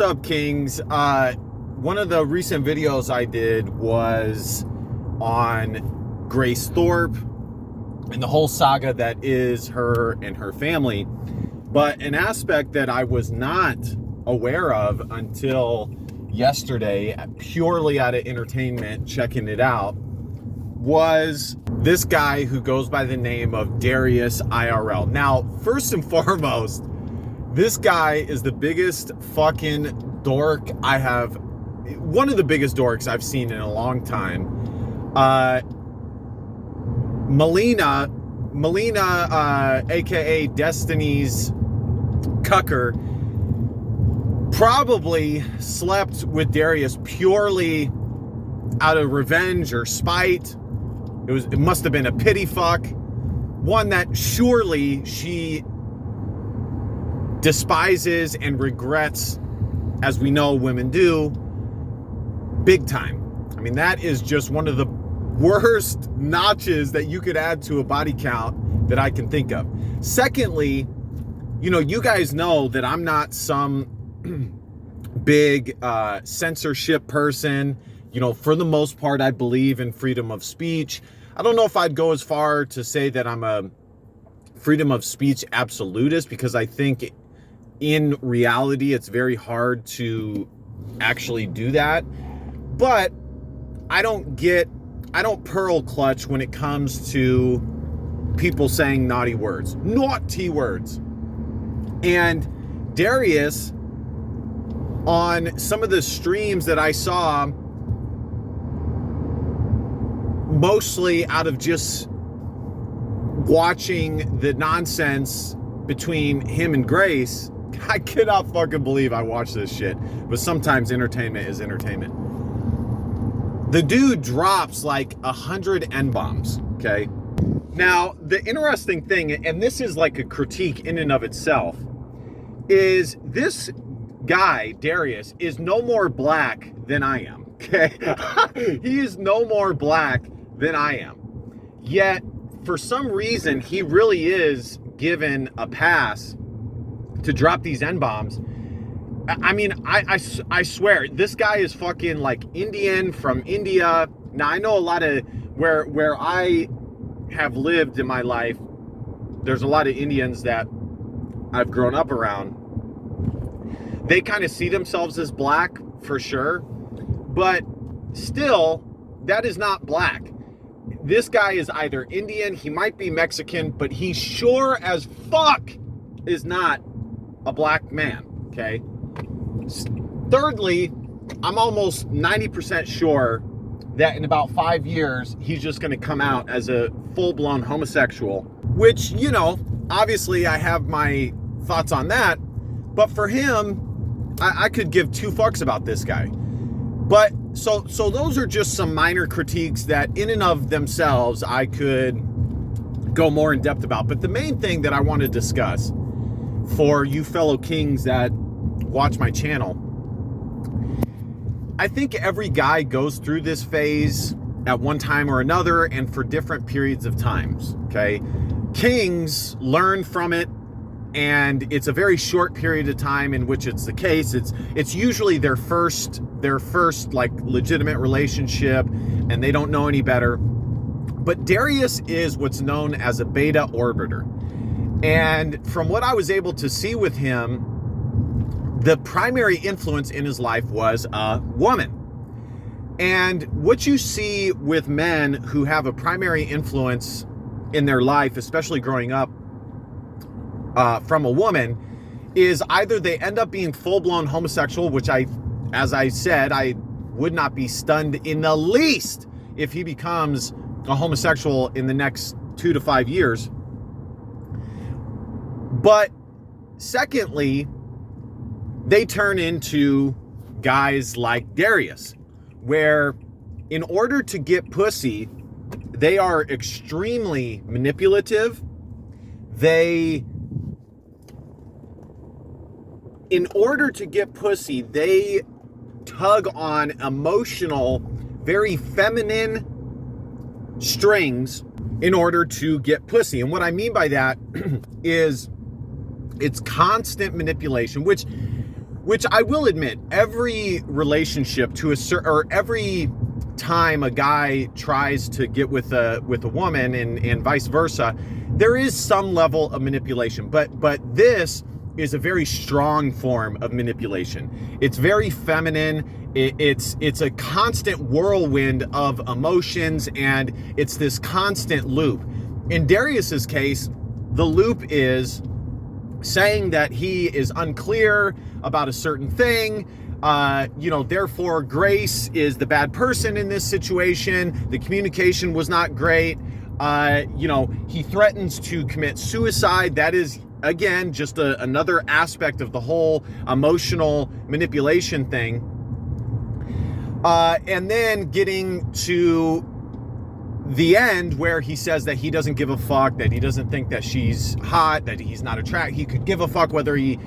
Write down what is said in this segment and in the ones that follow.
What's up, Kings? One of the recent videos I did was on Grace Thorpe and the whole saga that is her and her family. But an aspect that I was not aware of until yesterday, purely out of entertainment, checking it out, was this guy who goes by the name of Darius IRL. Now, first and foremost, this guy is the biggest fucking dork one of the biggest dorks I've seen in a long time. Melina, aka Destiny's cucker, probably slept with Darius purely out of revenge or spite. It must have been a pity fuck, one that surely she despises and regrets, as we know women do, big time. I mean, that is just one of the worst notches that you could add to a body count that I can think of. Secondly, you guys know that I'm not some big censorship person. For the most part, I believe in freedom of speech. I don't know if I'd go as far to say that I'm a freedom of speech absolutist, because I think in reality, it's very hard to actually do that. But I don't pearl clutch when it comes to people saying naughty words. And Darius, on some of the streams that I saw, mostly out of just watching the nonsense between him and Grace, I cannot fucking believe I watch this shit. But sometimes entertainment is entertainment. The dude drops like 100 N-bombs, okay? Now, the interesting thing, and this is like a critique in and of itself, is this guy, Darius, is no more black than I am, okay? He is no more black than I am. Yet, for some reason, he really is given a pass to drop these N-bombs. I mean, I swear, this guy is fucking like Indian from India. Now, I know a lot of where I have lived in my life, there's a lot of Indians that I've grown up around. They kind of see themselves as black for sure, but still, that is not black. This guy is either Indian, he might be Mexican, but he sure as fuck is not a black man, okay? Thirdly, I'm almost 90% sure that in about 5 years, he's just going to come out as a full-blown homosexual, which, obviously I have my thoughts on that, but for him, I could give two fucks about this guy. But so those are just some minor critiques that in and of themselves I could go more in depth about. But the main thing that I want to discuss for you fellow kings that watch my channel, I think every guy goes through this phase at one time or another and for different periods of times, okay? Kings learn from it, and it's a very short period of time in which it's the case. It's usually their first like legitimate relationship, and they don't know any better. But Darius is what's known as a beta orbiter. And from what I was able to see with him, the primary influence in his life was a woman. And what you see with men who have a primary influence in their life, especially growing up from a woman, is either they end up being full-blown homosexual, which as I said, I would not be stunned in the least if he becomes a homosexual in the next 2 to 5 years. But secondly, they turn into guys like Darius, where in order to get pussy, they are extremely manipulative. In order to get pussy, they tug on emotional, very feminine strings in order to get pussy. And what I mean by that is it's constant manipulation, which which I will admit, every relationship to a certain, or every time a guy tries to get with a woman and vice versa, there is some level of manipulation, but this is a very strong form of manipulation. It's very feminine. It's a constant whirlwind of emotions, and it's this constant loop. In Darius's case, the loop is saying that he is unclear about a certain thing. Therefore Grace is the bad person in this situation. The communication was not great. He threatens to commit suicide. That is, again, just another aspect of the whole emotional manipulation thing. And then getting to the end where he says that he doesn't give a fuck, that he doesn't think that she's hot, that he's not attracted. He could give a fuck whether he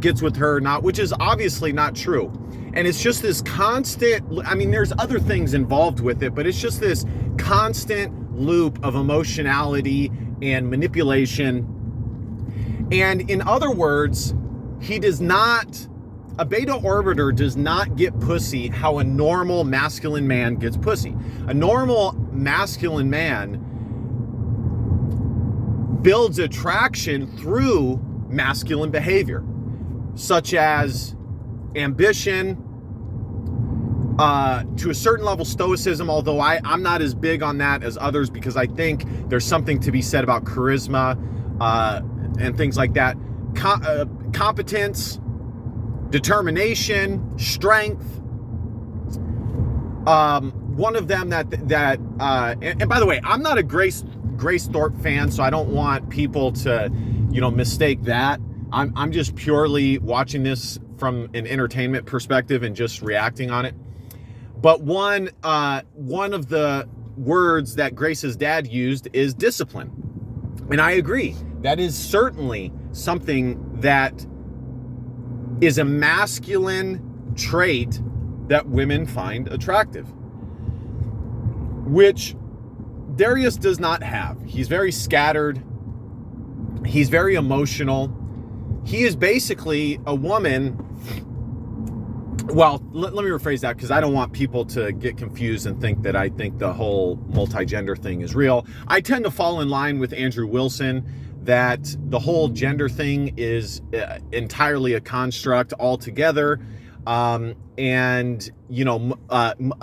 gets with her or not, which is obviously not true. And it's just this constant, there's other things involved with it, but it's just this constant loop of emotionality and manipulation. And in other words, a beta orbiter does not get pussy how a normal masculine man gets pussy. A normal masculine man builds attraction through masculine behavior, such as ambition, to a certain level stoicism, although I'm not as big on that as others, because I think there's something to be said about charisma and things like that. Competence, determination, strength. One of them and by the way, I'm not a Grace Thorpe fan, so I don't want people to, mistake that. I'm just purely watching this from an entertainment perspective and just reacting on it. But one of the words that Grace's dad used is discipline. And I agree. That is certainly something that is a masculine trait that women find attractive, which Darius does not have. He's very scattered. He's very emotional. He is basically a woman. Well, let me rephrase that, because I don't want people to get confused and think that I think the whole multi-gender thing is real. I tend to fall in line with Andrew Wilson that the whole gender thing is entirely a construct altogether. A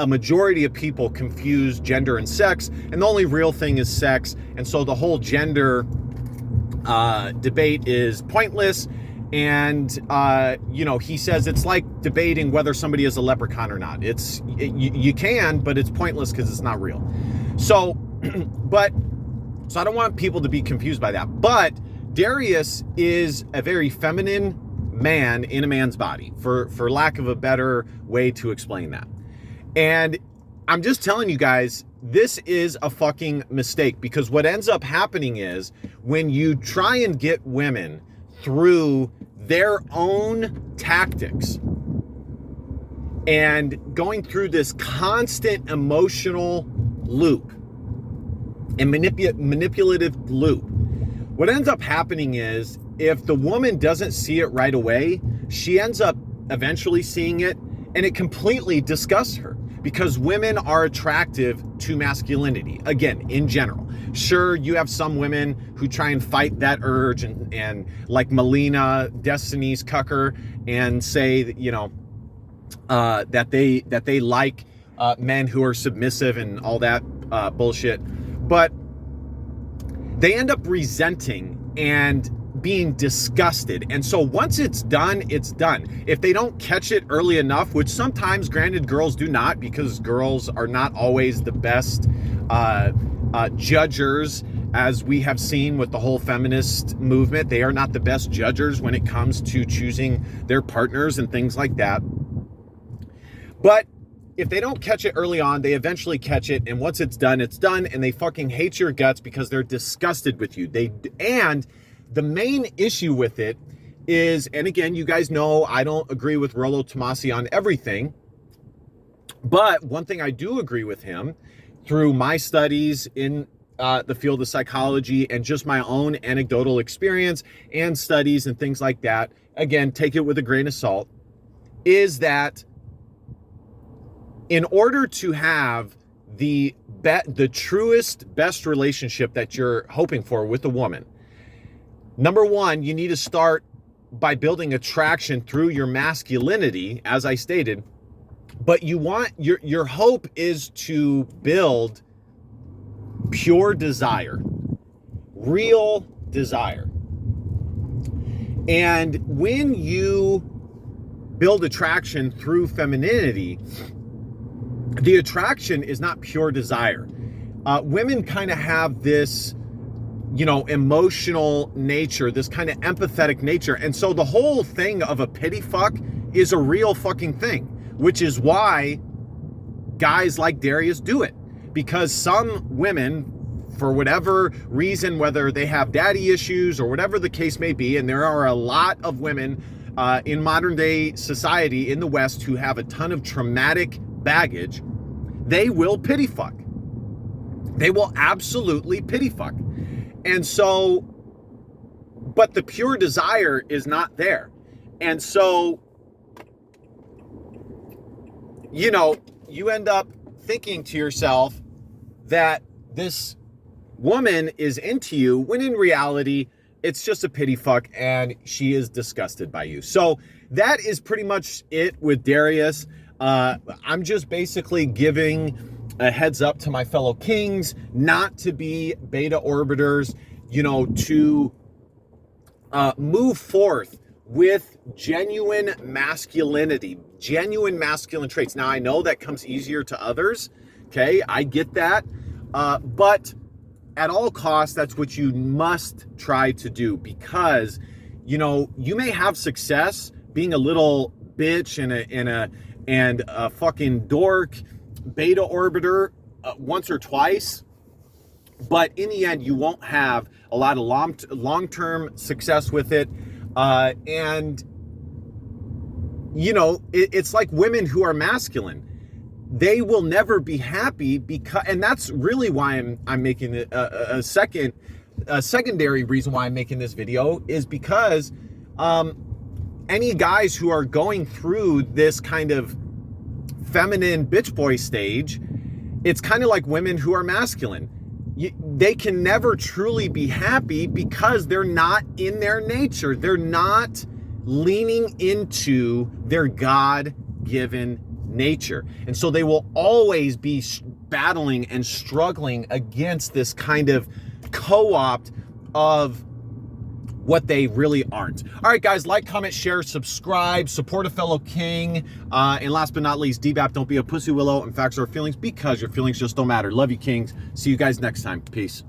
majority of people confuse gender and sex, and the only real thing is sex. And so the whole gender debate is pointless. And, he says it's like debating whether somebody is a leprechaun or not. You can, but it's pointless because it's not real. So I don't want people to be confused by that. But Darius is a very feminine man in a man's body, for lack of a better way to explain that. And I'm just telling you guys, this is a fucking mistake, because what ends up happening is when you try and get women through their own tactics and going through this constant emotional loop and manipulative loop, what ends up happening is if the woman doesn't see it right away, she ends up eventually seeing it, and it completely disgusts her, because women are attractive to masculinity, again, in general. Sure, you have some women who try and fight that urge and like Melina, Destiny's cucker, and say that, that they like men who are submissive and all that bullshit. But they end up resenting and being disgusted. And so once it's done, it's done. If they don't catch it early enough, which sometimes, granted, girls do not, because girls are not always the best judgers, as we have seen with the whole feminist movement. They are not the best judgers when it comes to choosing their partners and things like that. But if they don't catch it early on, they eventually catch it, and once it's done, and they fucking hate your guts because they're disgusted with you. And the main issue with it is, and again, you guys know I don't agree with Rollo Tomasi on everything, but one thing I do agree with him through my studies in the field of psychology and just my own anecdotal experience and studies and things like that, again, take it with a grain of salt, is that in order to have the truest, best relationship that you're hoping for with a woman, number one, you need to start by building attraction through your masculinity, as I stated. But you want your hope is to build pure desire, real desire. And when you build attraction through femininity, the attraction is not pure desire. Women kind of have this, emotional nature, this kind of empathetic nature. And so the whole thing of a pity fuck is a real fucking thing, which is why guys like Darius do it. Because some women, for whatever reason, whether they have daddy issues or whatever the case may be, and there are a lot of women in modern day society in the West who have a ton of traumatic baggage, they will pity fuck. They will absolutely pity fuck. And so, but the pure desire is not there. And so, you end up thinking to yourself that this woman is into you, when in reality, it's just a pity fuck and she is disgusted by you. So that is pretty much it with Darius. I'm just basically giving a heads up to my fellow kings not to be beta orbiters, to move forth with genuine masculinity, genuine masculine traits. Now, I know that comes easier to others. Okay, I get that. But at all costs, that's what you must try to do, because, you may have success being a little bitch and a fucking dork beta orbiter once or twice, but in the end, you won't have a lot of long-term success with it. And it's like women who are masculine. They will never be happy because, and that's really why I'm making it a secondary reason why I'm making this video is because any guys who are going through this kind of feminine bitch boy stage, it's kind of like women who are masculine. They can never truly be happy because they're not in their nature. They're not leaning into their God-given nature. And so they will always be battling and struggling against this kind of co-opt of what they really aren't. All right, guys, like, comment, share, subscribe, support a fellow king. And last but not least, DBAP, don't be a pussy willow, and facts are feelings because your feelings just don't matter. Love you, kings. See you guys next time. Peace.